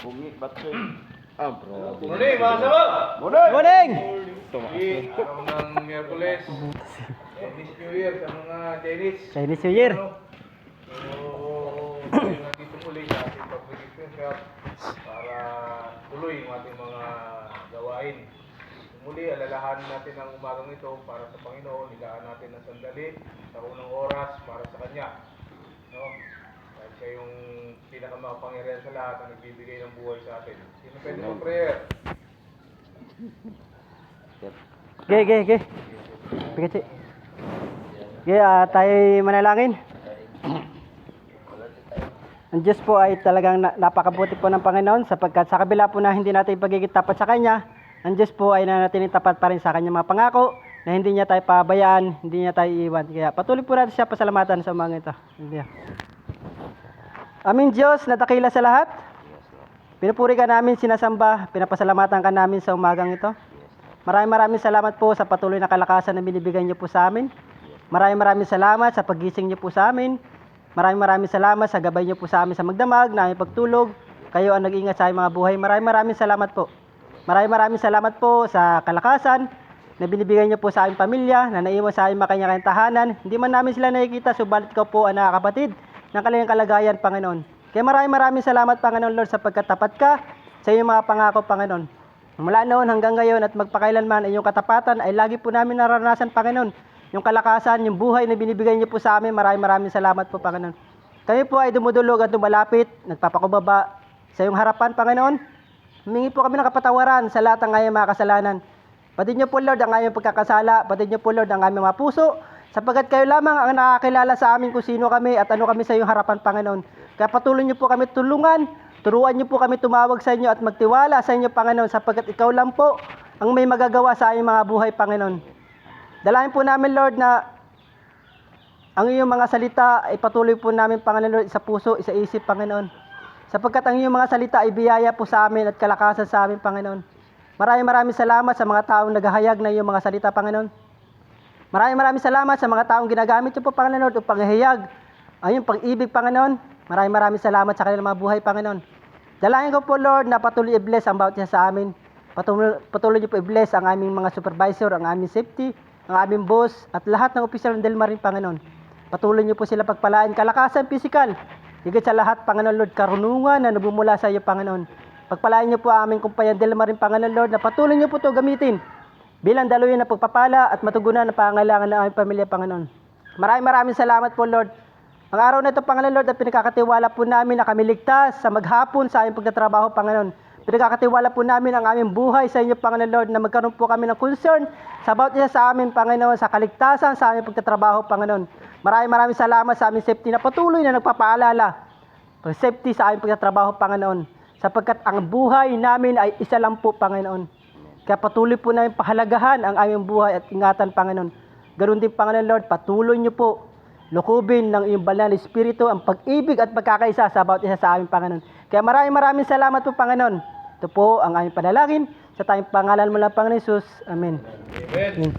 Bungi, batsoy. Ah, bro. Morning, mga sabot! Morning! Araw ng Miyerkules. Chinese New Year sa mga Chinese. Chinese New Year. So, nandito muli sa ating public workshop para tuloy ang ating mga gawain. Muli, alalahanin natin ang umagang ito para sa Panginoon. Higaan natin ng sandali sa unang oras para sa Kanya. No? Dahil siya yung pinakamakapangyarihan sa lahat ang nagbibigay ng buhay sa atin. Sino pwede mo prayer? Okay. Pikachi. Okay, tayo manalangin. Ang Diyos po ay talagang napakabuti po ng Panginoon sapagkat sa kabila po na hindi natin pagiging tapat sa Kanya, ang Diyos po ay nanatiling tapat pa rin sa Kanyang mga pangako na hindi niya tayo pabayaan, hindi niya tayo iiwan. Kaya patuloy po natin siya pasalamatan sa mga ito. Aming Diyos na dakila sa lahat, pinupuri ka namin, sinasamba, pinapasalamatan ka namin sa umagang ito. Maraming salamat po sa patuloy na kalakasan na binibigay niyo po sa amin. Maraming salamat sa paggising niyo po sa amin. Maraming salamat sa gabay niyo po sa amin sa magdamag, na aming pagtulog. Kayo ang nag-iingat sa aming mga buhay. Maraming salamat po. Maraming salamat po sa kalakasan na binibigay niyo po sa aming pamilya, na naiwan sa aming makanya-kanyang tahanan. Hindi man namin sila nakikita, subalit ikaw po ang nakakapatid ng kanilang kalagayan, Panginoon. Kaya maraming salamat, Panginoon Lord, sapagkat tapat ka sa iyong mga pangako, Panginoon. Mula noon hanggang ngayon at magpakailanman, iyong katapatan ay lagi po namin naranasan, Panginoon. Yung kalakasan, yung buhay na binibigay niyo po sa amin, maraming salamat po, Panginoon. Kami po ay dumudulog at dumalapit, nagpapakubaba sa iyong harapan, Panginoon. Humingi po kami ng kapatawaran sa lahat ng aming mga kasalanan. Patid niyo po, Lord, ang aming pagkakasala. Patid niyo po, Lord, ang aming mga puso. Sapagkat kayo lamang ang nakakilala sa amin kung sino kami at ano kami sa iyong harapan, Panginoon. Kaya patuloy niyo po kami tulungan. Turuan niyo po kami tumawag sa inyo at magtiwala sa inyo, Panginoon, sapagkat ikaw lang po ang may magagawa sa aming mga buhay, Panginoon. Dalahin po namin, Lord, na ang iyong mga salita ay patuloy po namin, Panginoon, Lord, sa puso, sa isip, Panginoon. Sapagkat ang iyong mga salita ay biyaya po sa amin at kalakasan sa amin, Panginoon. Maraming salamat sa mga taong naghahayag na iyong mga salita, Panginoon. Maraming salamat sa mga taong ginagamit niyo po, Panginoon, Lord, upang ihayag ang iyong pag-ibig, Panginoon. Maraming salamat sa kanilang mga buhay, Panginoon. Dalangin ko po, Lord, na patuloy i-bless ang bawat isa sa amin. Patuloy niyo po i-bless ang aming mga supervisor, ang aming safety, ang aming boss, at lahat ng opisyal ng Delmar rin, Panginoon. Patuloy niyo po sila pagpalaan, kalakasan, pisikal. Higit sa lahat, Panginoon Lord, karunungan na nabumula sa iyo, Panginoon. Pagpalaan niyo po ang aming kumpanya Delmar rin, Panginoon Lord, na patuloy niyo po ito gamitin bilang daluyan na pagpapala at matugunan ang pangangailangan ng aming pamilya, Panginoon. Maraming salamat po, Lord. Ang araw na ito, Panginoon Lord, at pinagkakatiwala po namin na kami ligtas sa maghapon sa aming pagtatrabaho, Panginoon. Pinagkakatiwala po namin ang aming buhay sa inyo, Panginoon Lord, na magkaroon po kami ng concern sa bawat isa sa amin, Panginoon, sa kaligtasan sa aming pagtatrabaho, Panginoon. Maraming salamat sa aming safety na patuloy na nagpapaalala. Safety sa aming pagtatrabaho, Panginoon. Sapagkat ang buhay namin ay isa lang po, Panginoon. Kaya patuloy po namin pahalagahan ang aming buhay at ingatan, Panginoon. Ganoon din, Panginoon Lord, patuloy niyo po lukubin ng iyong banal na Espiritu ang pag-ibig at pagkakaisa sa bawat isa sa aming, Panginoon. Kaya maraming salamat po, Panginoon. Ito po ang aming panalangin sa tayong pangalan mo lang, Panginoon Jesus. Amen. Amen.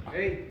Okay.